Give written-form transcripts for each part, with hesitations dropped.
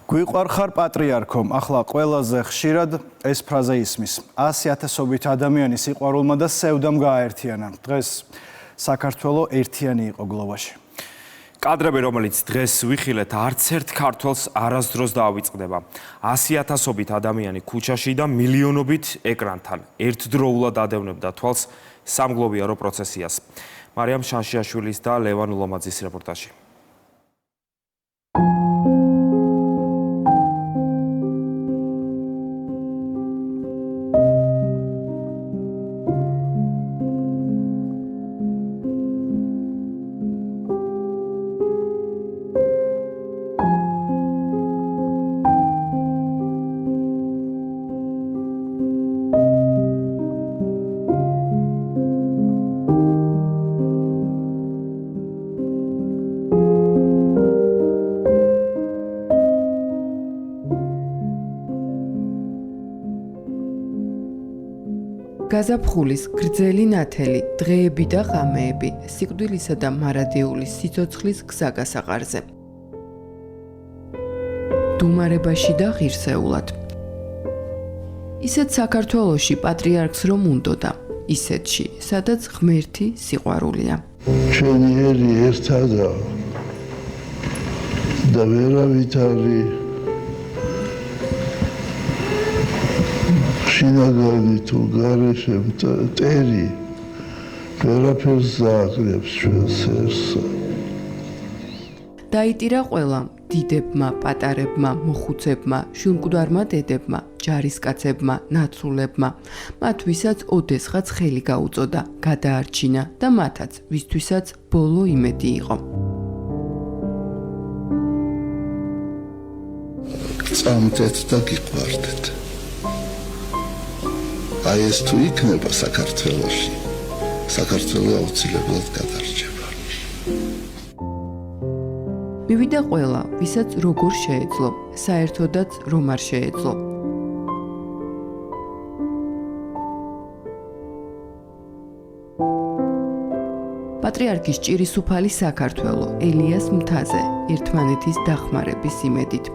გვიყვარხარ პატრიარქომ, ახლა ყველაზე ხშირად ეს ფრაზა ისმის. 100,000-ობით ადამიანი სიყვარულმა და სევდამ გააერთიანა. დღეს საქართველო ერთიანი იყო გლოვაში. კადრები, რომელიც დღეს ვიხილეთ, არც ერთ ქართველს არასდროს დაავიწყდება. 100,000-ობით ადამიანი ქუჩაში და მილიონობით ეკრანთან. ერთდროულად ადევნებდა თვალს სამგლოვიარო პროცესიას. მარიამ შანშიაშვილის და ლევან ლომაძის რეპორტაჟი. გაზაფხულის გრძელი ნათელი, დღეები და ღამეები, სიკვდილისა და მარადიულის სიცოცხლის გზაგასაყარზე. დუმარებაში და ღირსეულად. ისეთ საქართველოში პატრიარქს რომ უნდოდა, ისეთში, სადაც ღმერთი სიყვარულია. ჩვენი ერი ერთადაა და ვერავით არის შინაგანი თუ გარეშე მტერი ვერაფერს დააკლებს ჩვენს ერსა. დაიტირა ყველამ, დიდებმა, პატარებმა, მოხუცებმა, შუნკვდარმა დედებმა, ჯარისკაცებმა, ნაცულებმა, მათ ვისაც ოდესღაც ხელი გაუწოდა, გადაარჩინა და მათაც, ვისთვისაც ბოლო იმედი იყო. წამდეთ და გიყვარდეთ. აი ეს თუ იქნება საქართველოში, საქართველო აუცილებლად გადარჩება. მივიდა ყველა, ვისაც როგორ შეეძლო, საერთოდაც რომ არ შეეძლო. პატრიარქის ჭირისუფალი საქართველო, ელიას მთაზე, ერთმანეთის დახმარების იმედით.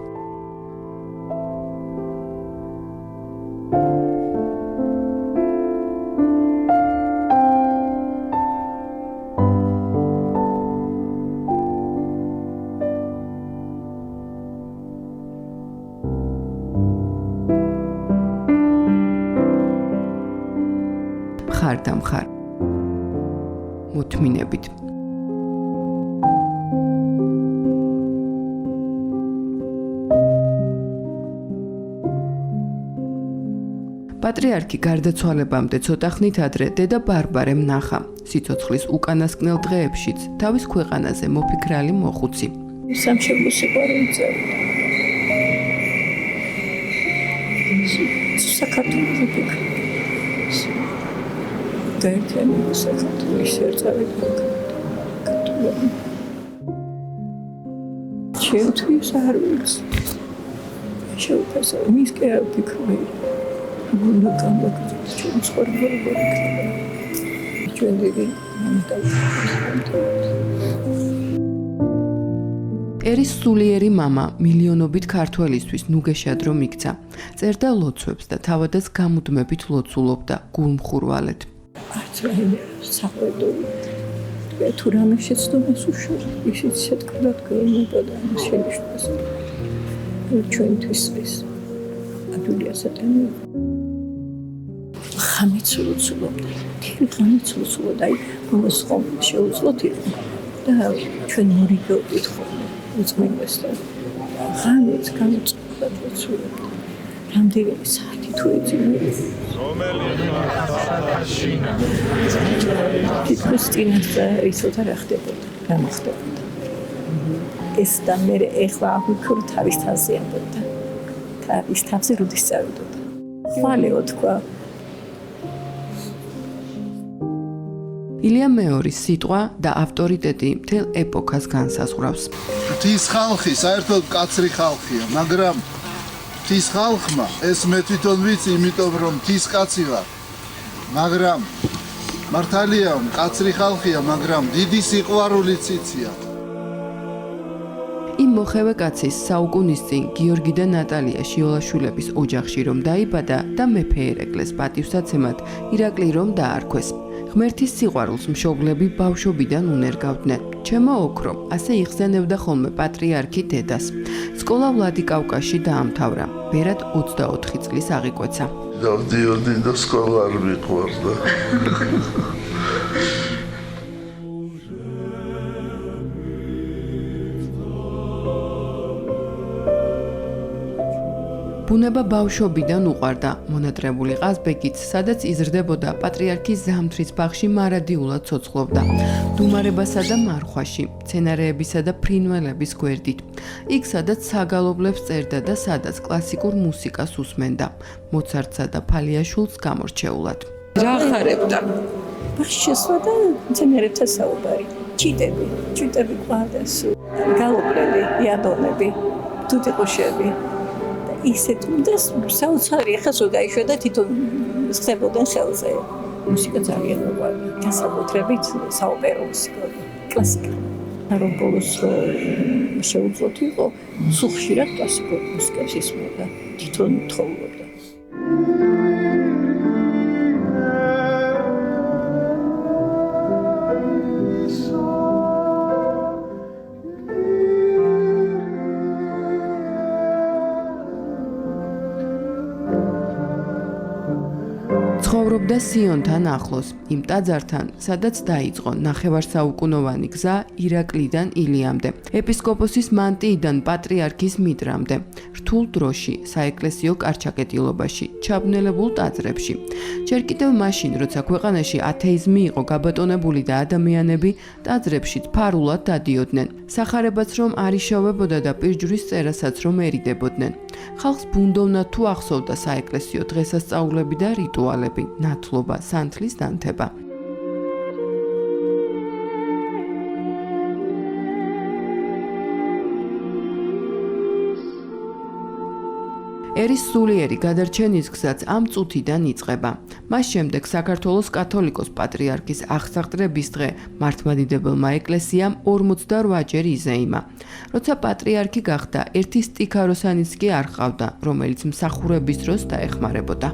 მხარ და მხარ მოთმინებით. პატრიარქი გარდაცვალებამდე ცოტა ხნით ადრე დედა ბარბარემ ნახა. სიცოცხლის უკანასკნელ დღეებშიც თავის ქვეყანაზე მოფიქრალი მოხუცი. სამშობლო სიყვარული წავიდა. საქართველოს ფიქრი. ერთიანი საქართველოს შეერთებით საქართველოს. ჩემთვის არ ვიცი. შეუპასო მის კი არ ვფიქრობ. უნდა გამოგწევს ჩვენ ცხოვრება როგორ იქნება. ჩვენ დიდი ერის სულიერი მამა მილიონობით ქართველისთვის ნუგეშად რომ იქცა. წერდა ლოცვებს და თავადაც გამუდმებით ლოცულობდა გულმხურვალედ. არც რაიმე საყვედური თუ რამე შეცდომას უშურს ისიც შეტკბად გვეუბნება და შენიშნავს ჩვენთვის ეს ადვილია სატანო ხამიც ლოცულობდა თი ხამიც ლოცულობდა აი მომს ხომ შეუძლოთ და ჩვენ მორიგებით ხომ უწმენდეს და ხამიც გამოწვდა ლოცულობდა რამდენი საათი თუ ეძინა ქრისტიანს ისოთა რა ხდებოდა, რა მოხდებოდა. ეს და მე ეხლა აღიქურ თავის თავზე ამბობდა. თავის თავზე როდის წავიდოდა. ხვალეო თქვა. ილია მეორის სიტყვა და ავტორიტეტი მთელ ეპოქას განსაზღვრავს. ღვთის ხალხი საერთოდ კაცრი ხალხია, მაგრამ ღვთის ხალხმა ეს მე თვითონ ვიცი, იმიტომ რომ ღვთის კაცი ვარ. მაგრამ მართალია, კაცრი ხალხია, მაგრამ დიდი სიყვარულიც იცია. იმ მოხევე კაცის საუკუნის წინ გიორგი და ნატალია შიოლაშვილების ოჯახში რომ დაიბადა და მეფე ერეკლეს პატივსაცემად ირაკლი რომ დაარქვეს. ღმერთის სიყვარულს მშობლები ბავშვობიდან უნერგავდნენ. ჩემო ოქრო, ასე იხსენებდა ხოლმე პატრიარქი დედას. სკოლა ვლადიკავკაზში დაამთავრა. ბერად 24 წლის აღიკვეცა. დავდიოდი და სკოლა არ მიყვარდა. ბუნება ბავშვობიდან უყვარდა. მონატრებული ყაზბეგიც, სადაც იზრდებოდა, პატრიარქის ზამთრის ბაღში მარადიულად ცოცხლობდა. დუმარებასა და მარხვაში, მცენარეებისა და ფრინველების გვერდით. იქ, სადაც საგალობლებს წერდა და სადაც კლასიკურ მუსიკას უსმენდა. მოცარტსა და ფალიაშვილს გამორჩეულად. რა ხარებდა? ბაღში შესვლა და მცენარეებთან საუბარი. ჩიტები ყავდა სულ. გალობლები, იადონები, თუთიყუშები. ისეთ და საოცარი ახლა სულ გაიშვება თვითონ ხდებოდნენ ხელზე. მუსიკა ძალიან მოყვარდა. განსაკუთრებით საოპერო მუსიკა, კლასიკა. რომ ბოლოს შეუძლოთ იყო, სულ ხშირად კლასიკურ მუსიკას ისმოდა, თვითონ თხოვობდა. ცხოვრობდა სიონთან ახლოს, იმ ტაძართან, სადაც დაიწყო ნახევარსაუკუნოვანი გზა ირაკლიდან ილიამდე, ეპისკოპოსის მანტიიდან პატრიარქის მიდრამდე, რთულ დროში, საეკლესიო კარჩაკეტილობაში, ჩაბნელებულ ტაძრებში. ჯერ კიდევ მაშინ, როცა ქვეყანაში ათეიზმი იყო გაბატონებული და ადამიანები ტაძრებშიც ფარულად დადიოდნენ, სახარებაც რომ არ იშოვებოდა და პირჯვრის წერასაც რომ ერიდებოდნენ. ხალხს ბუნდოვნა თუ ახსოვდა საეკლესიო დღესასწაულები და რიტუალები, ნათლობა, სანთლის დანთება. ერის სულიერი გადარჩენის გზაც ამ წუთიდან იწყება. მას შემდეგ საქართველოს კათოლიკოს პატრიარქის აღსაყდრების დღე მართლმადიდებელმა ეკლესიამ 48-ჯერ იზეიმა. როცა პატრიარქი გახდა, ერთი სტიქაროსანიც კი არ ჰყავდა, რომელიც მსახურების დროს დაეხმარებოდა.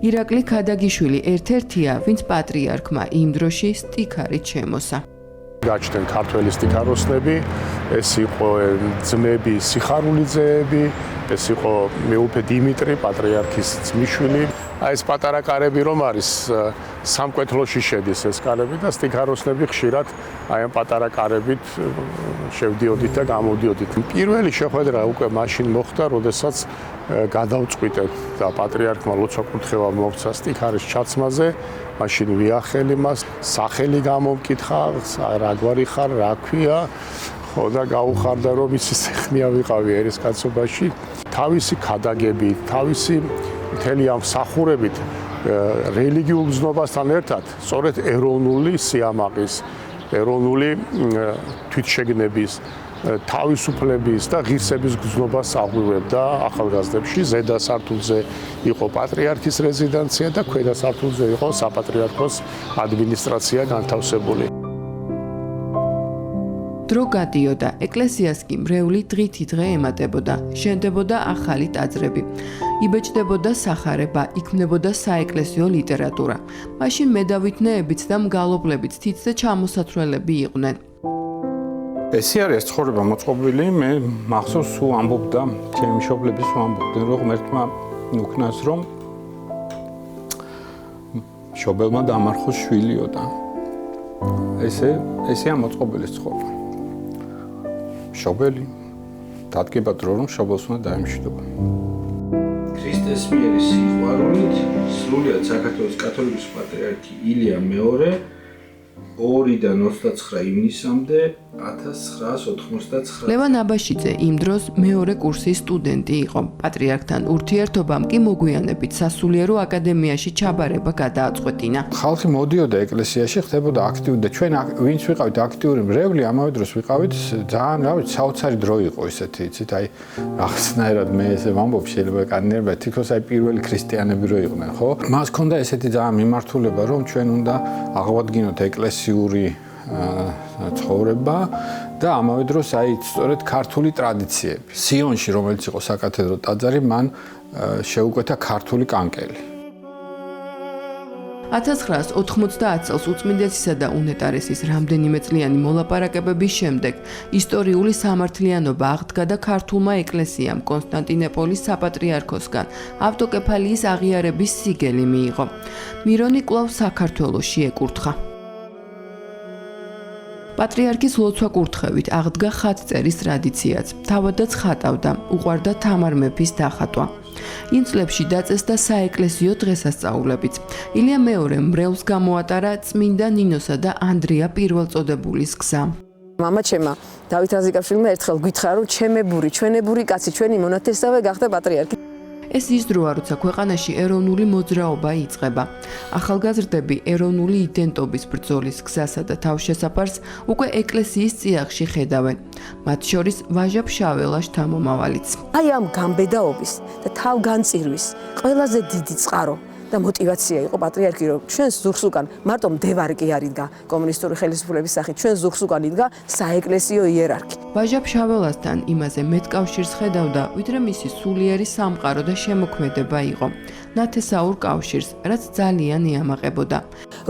ირაკლი ქადაგიშვილი ერთ-ერთია, ვინც პატრიარქმა იმ დროში სტიქარით შემოსა. გაჩნდნენ ქართველი სტიქაროსნები, ეს იყო ძმები სიხარულიძეები, ეს იყო მეუფე დიმიტრი, პატრიარქის ძმისშვილი. ეს პატარა კარები რომ არის, სამკვეთლოში შედის ეს კარები და სტიქაროსნები ხშირად აი ამ პატარა კარებით შევდიოდით და გამოდიოდით. პირველი შეხვედრა უკვე მაშინ მოხდა, როდესაც გადავწყვიტეთ და პატრიარქმა ლოცვა-კურთხევა მოღწა სტიქარის ჩაცმაზე. მაშინ ვიახელი მას, სახელი გამომკითხა, რა გვარი ხარ, რა ქვია, ხო და გაუხარდა რომ ისი სეხნია ვიყავი ერისკაცობაში. თავისი ქადაგებით, თავისი მთელი ამ მსახურებით რელიგიურ გზნობასთან ერთად, სწორედ ეროვნული სიამაყის, ეროვნული თვითშეგნების, თავისუფლების და ღირსების გზნობას აღვივებდა ახალგაზრდებში. ზედა სართულზე იყო პატრიარქის რეზიდენცია და ქვედა სართულზე იყო საპატრიარქოს ადმინისტრაცია განთავსებული. დრო გადიოდა, ეკლესიას კი მრევლი დღითი დღე ემატებოდა, შენდებოდა ახალი ტაძრები, იბეჭდებოდა სახარება, იქმნებოდა საეკლესიო ლიტერატურა. მაშინ მედავითნეებიც და მგალობლებიც თითს და ჩამოსათვლელები იყვნენ. ესე არის ცხოვრება მოწყობილი, მე მახსოვს სულ ამბობდა, ჩემი მშობლები სულ ამბობდნენ, რომ ღმერთმა უკნას რომ მშობელმა დამარხოს შვილიო და ესეა მოწყობილი ცხოვრება. მშობელი დადგება დრო, რომ მშობელს უნდა დაემშვიდობა. ქრისტეს მიერი სიყვარულით სრულიად საქართველოს კათოლიკოს პატრიარქი ილია მეორე 2-დან 29 ივნისამდე 1999. ლევან აბაშიძე იმ დროს მეორე კურსის სტუდენტი იყო. პატრიარქთან ურთიერთობამ კი მოგვიანებით სასულიერო აკადემიაში ჩაბარება გადააწყვეტინა. ხალხი მოდიოდა ეკლესიაში, ხდებოდა აქტიური და ჩვენ ვინც ვიყავით აქტიური მრევლი, ამავე დროს ვიყავით ძალიან, რა ვიცი, საოცარი დრო იყო ისეთი, იცით, აი რაღაცნაირად მე ესე ვამბობ, შეიძლება კანერბა თითქოს აი პირველი ქრისტიანები რო იყვნენ, ხო? მას ჰქონდა ესეთი ძალიან მიმართულება, რომ ჩვენ უნდა აღვადგინოთ ეკლესიური ცხოვრება და ამავე დროს აი სწორედ ქართული ტრადიციები. სიონში, რომელიც იყო საკათედრო ტაძარი, მან შეუკვეთა ქართული კანკელი. 1990 წელს უწმინდესისა და უნეტარესის რამდენიმე წლიანი მოლაპარაკებების შემდეგ ისტორიული სამართლიანობა აღდგა და ქართულმა ეკლესიამ კონსტანტინოპოლის საპატრიარქოსგან ავტოკეფალიის აღიარების სიგელი მიიღო. მირონი კვლავ საქართველოში ეკურთხა. პატრიარქის ლოცვა-კურთხევით აღდგა ხატწერის ტრადიციაც. თავადაც ხატავდა, უყვარდა თამარ მეფის დახატვა. იმ წლებში დაწესდა საეკლესიო დღესასწაულებიც. ილია მეორე მრევლს გამოატარა წმინდა ნინოსა და ანდრია პირველწოდებულის გზა. მამა ჩემა დავით რაზიკაშვილმა ერთხელ გითხრა რომ ჩემებური, ჩვენებური კაცი, ჩვენი მონათესავე გახდა პატრიარქი. ეს ის დროა, როცა ქვეყანაში ეროვნული მოძრაობა იწყება. ახალგაზრდები ეროვნული იდენტობის ბრძოლის გზასა და თავშესაფარს უკვე ეკლესიის წიაღში ხედავენ. მათ შორის ვაჟა-ფშაველა შთამომავალიც. აი ამ გამბედაობის და თავგანწირვის ყველაზე დიდი წყარო და мотивация იყო პატრიარქი, რომ ჩვენს ზურგს უკან მარტო მდევარი კი არ იდგა კომუნისტური ხელისუფლების სახით, ჩვენს ზურგს უკან იდგა საეკლესიო იერარქი. ვაჟა-ფშაველასთან იმაზე მეტ კავშირს ხედავდა, ვიდრე მისი სულიერი სამყარო და შემოქმედება იყო. ნათესაურ კავშირს, რაც ძალიან იამაყებოდა.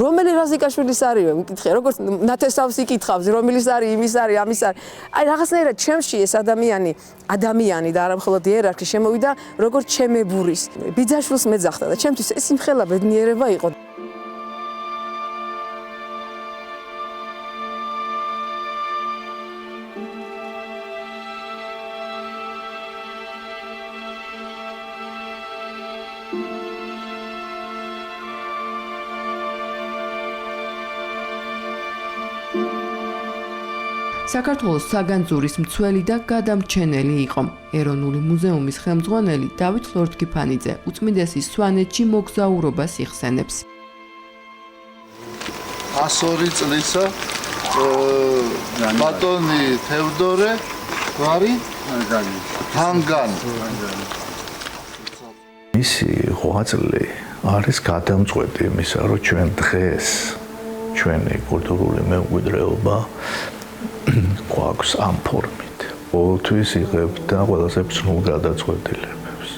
რომელი რაზიკაშვილის არის, მიკითხე, როგორც ნათესავს იკითხავს, რომლის არის, იმის არის, ამის არის. აი რაღაცნაირად ჩემში ეს ადამიანი და არა მხოლოდ იერარქი შემოვიდა, როგორც ჩემებურის. ბიძაშვილს მეძახდა და ჩემთვის ეს იმხელა ბედნიერება იყო. საქართველოს საგანძურის მცველი და გადამრჩენელი იყო. ეროვნული მუზეუმის ხელმძღვანელი დავით ლორთქიფანიძე უწმინდესის სვანეთში მოგზაურობას იხსენებს. 102 წლისა ბატონი თევდორე გვარი ჰანგან მისი ღვაწლი არის გადამწყვეტი იმისა, რომ ჩვენ დღეს ჩვენი კულტურული მემკვიდრეობა გვაქვს ამ ფორმით. ყოველთვის იღებდა ყველაზე ბრძნულ გადაწყვეტილებებს.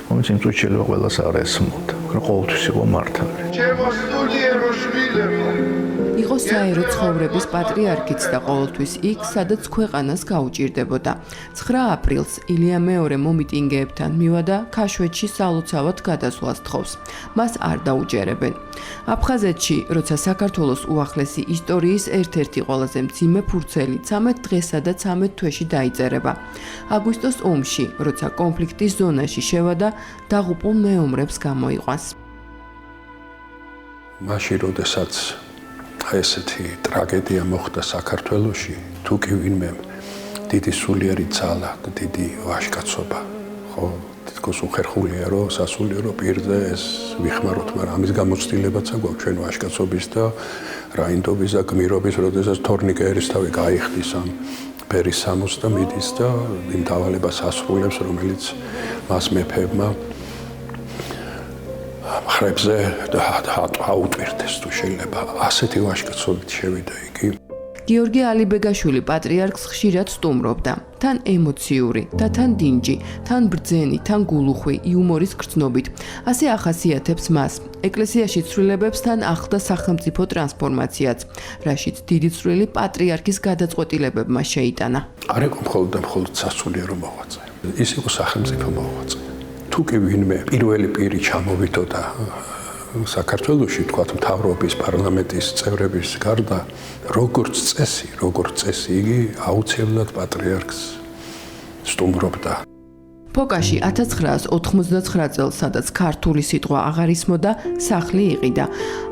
რომელიც იმ წუთში შეიძლება ყველას არ ესმოდა, მაგრამ ყოველთვის იყო მართალი. ჩემო სტუდიერო შვილებო იყო საერო ცხოვრების პატრიარქიც და ყოველთვის იქ, სადაც ქვეყანას გაუჭირდებოდა. 9 აპრილს ილია მეორე მომიტინგეებთან მივა და ქაშვეთში სალოცავად გადასვლას თხოვს. მას არ დაუჯერებენ. აფხაზეთში, როცა საქართველოს უახლესი ისტორიის ერთ-ერთი ყველაზე მძიმე ფურცელი 13 დღესა და 13 თვეში დაიწერება. აგვისტოს ომში, როცა კონფლიქტის ზონაში შევადა, დაღუპულ მეომრებს გამოიყვანს. მაშინ, როდესაც ესეთი ტრაგედია მოხდა საქართველოში, თუ კი ვინმე დიდი სულიერი ძალა და დიდი ვაჟკაცობა, ხო, თითქოს უხერხულია, რომ სასულიერო პირზე ეს ვიხმაროთ, მაგრამ ამის გამოცდილებაც აგვაქვს ჩვენ ვაჟკაცობის და რაინდობის და გმირობის, როდესაც თორნიკე ერისთავი გაიხდის ამ ბერის სამოს და მიდის და იმ დავალებას ასრულებს, რომელიც მას მეფებმა ხრებზე აუტვირდეს თუ შეიძლება ასეთი ვაჟკაცობით შევიდა იგი. გიორგი ალიბეგაშვილი პატრიარქს ხშირად სტუმრობდა. თან ემოციური და თან დინჯი, თან ბრძენი, თან გულუხვი, იუმორის გრძნობით. ასე ახასიათებს მას. ეკლესიაში ცვლილებებს თან ახლდა სახელმწიფო ტრანსფორმაციაც, რაშიც დიდი წვლილი პატრიარქის გადაწყვეტილებებმა შეიტანა. არ იყო მხოლოდ სასულიერო მოღვაწე. ის იყო სახელმწიფო მოღვაწე. თუ კი ვინმე პირველი პირი ჩამოვიდოდა საქართველოში, თქვათ მთავრობის, პარლამენტის წევრების გარდა, როგორც წესი, იგი აუცილებლად პატრიარქს სტუმრობდა. ფოკაში 1999 წელს, სადაც ქართული სიტყვა აღარ ისმოდა, სახლი იყიდა.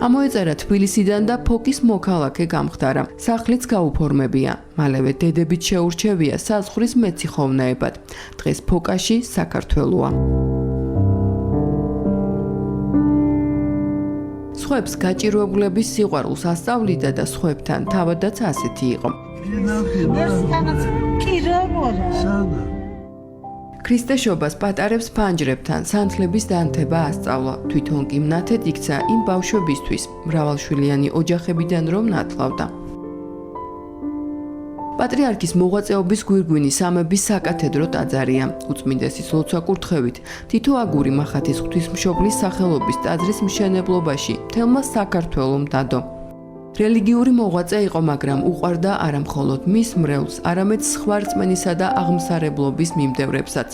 ამოეწერა თბილისიდან და ფოკის მოქალაქე გამხდარა. სახლიც გაუფორმებია. მალევე დედებით შეურჩევია საზღვრის მეციხოვნეებად. დღეს ფოკაში საქართველოა. სხვებს გაჭირვებულების სიყვარულს ასწავლიდა და სხვებთან თავადაც ასეთი იყო. ქრისტეშობას პატარებს ფანჯრებთან სანთლების დანთება ასწავლა. თვითონ კი მნათეთ იქცა იმ ბავშვებისთვის, მრავალშვილიანი ოჯახებიდან რომ ნათლავდა. პატრიარქის მოღვაწეობის გვირგვინი სამების საკათედრო ტაძარია. უწმინდესის ლოცვა-კურთხევით თითო აგური მახათის ღვთისმშობლის სახელობის ტაძრის მშენებლობაში თელმა საქართველომ დადო. რელიგიური მოღვაწე იყო, მაგრამ უყვარდა არა მხოლოდ მის მრევლს, არამედ სხვა რწმენისა და აღმსარებლობის მიმდევრებსაც.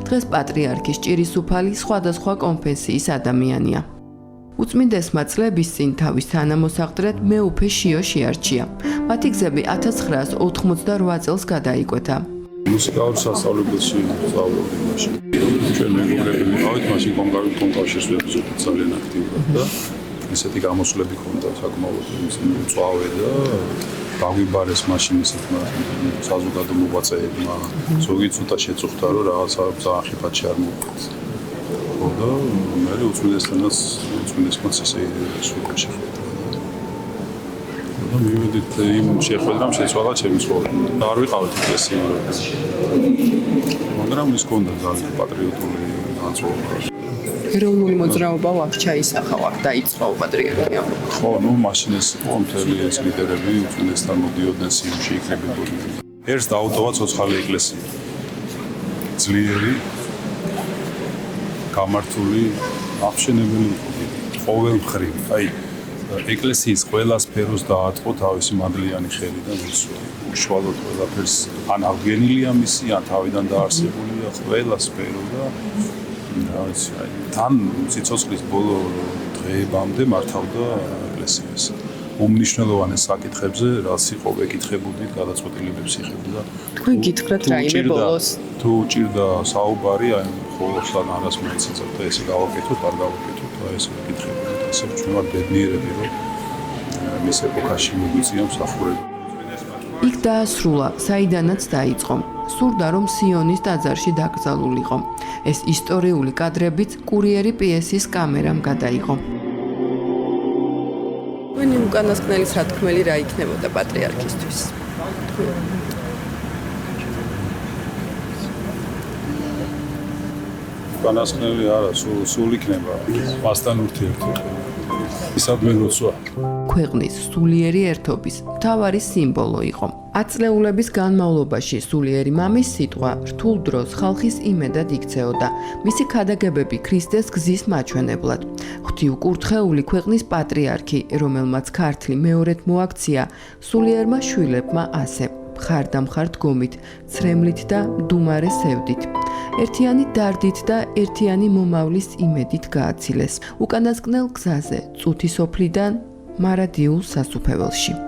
დღეს პატრიარქის ჭირისუფალი სხვადასხვა კონფესიის ადამიანია. უწმინდესმა წლების წინ თავის თანამოსახდრად მეუფე შიო შეარჩია. მათი გზები 1988 წელს გადაიკვეთა. მუსიკალურ სასწავლებელში ვსწავლობდი მაშინ. ჩვენ მეგობრები ვიყავით, მაშინ კონკავშირს ვებრძოლით ძალიან აქტიურად და ესეთი გამოსვლები ქონდა საკმაოდ მწვავე და დაგვიბარეს მაშინ ესეთმა საზოგადო მოღვაწეებმა. ზოგი ცოტა შეწუხდა, რომ რაღაცა ძალიან ხიფათში არ მოვიდეთ. და მე უწმინდესმაც ესე სულ შეხვედრა. და მივედით იმ შეხვედრამ შეცვალა ჩემი ცხოვრება. არ ვიყავით ეკლესიაში. მაგრამ ის ქონდა ძალიან პატრიოტული ნაწილობა. ეროვნული მოძრაობა ვაფშე ჩაისახა, ვაფშე დაიწყო პატრიარქია. ხო, მაშინ ეს იყო მთელი ეს ლიდერები უწმინდესთან მოდიოდნენ სიუში იქნებოდნენ. ერთს დაუტოვა ცოცხალი ეკლესია. ძლიერი გამართული აღშენებელი ყოველ მხრივ. აი ეკლესიის ყველა სფეროს დაატყო თავისი მადლიანი ხელი და მისვლა. უშუალოდ ყველაფერს ან აღგენილია მისი, ან თავიდან დაარსებულია ყველა სფერო და თან სიცოცხლის ბოლო დღეებამდე მართავდა ეკლესიას. უმნიშვნელოვანეს საკითხებზე, რაც იყო ვეკითხებოდი, გადაწყვეტილებებს იღებდა და თქვენ გითხრათ რაიმე ბოლოს თუ ჭირდა საუბარი, აი ხოლოსთან არას მეცეცად და ესე გავაკეთოთ, არ გავაკეთოთ, აი ესე ვეკითხებოდი და ესე ჩვენ ვარ ბედნიერები, რომ მის ეპოქაში მოგვიწია მსახურება. იქ დაასრულა, საიდანაც დაიწყო. სურდა, რომ სიონის ტაძარში დაკრძალულიყო. ეს ისტორიული კადრებიც კურიერი პიესის კამერამ გადაიღო. თქვენი უკანასკნელი სათქმელი რა იქნებოდა პატრიარქისთვის? უკანასკნელი არა, სულ იქნება მასთან ურთიერთობა. ისადმე როცვა. ქვეყნის სულიერი ერთობის მთავარი სიმბოლო იყო. 10 წლეულების განმავლობაში სულიერი მამის სიტყვა რთულ დროს ხალხის იმედად იქცეოდა. მისი ქადაგებები ქრისტეს გზის მაჩვენებლად. ღვთიუკურთხეული ქვეყნის პატრიარქი, რომელმაც ქართლი მეორედ მოაქცია, სულიერმა შვილებმა ასე მხარდამხარ დგომით, ცრემლით და მდუმარე სევდით. ერთიანი დარდით და ერთიანი მომავლის იმედით გააცილეს. უკანასკნელ გზაზე, წუთის ოფლიდან მარადიულ სასუფეველში.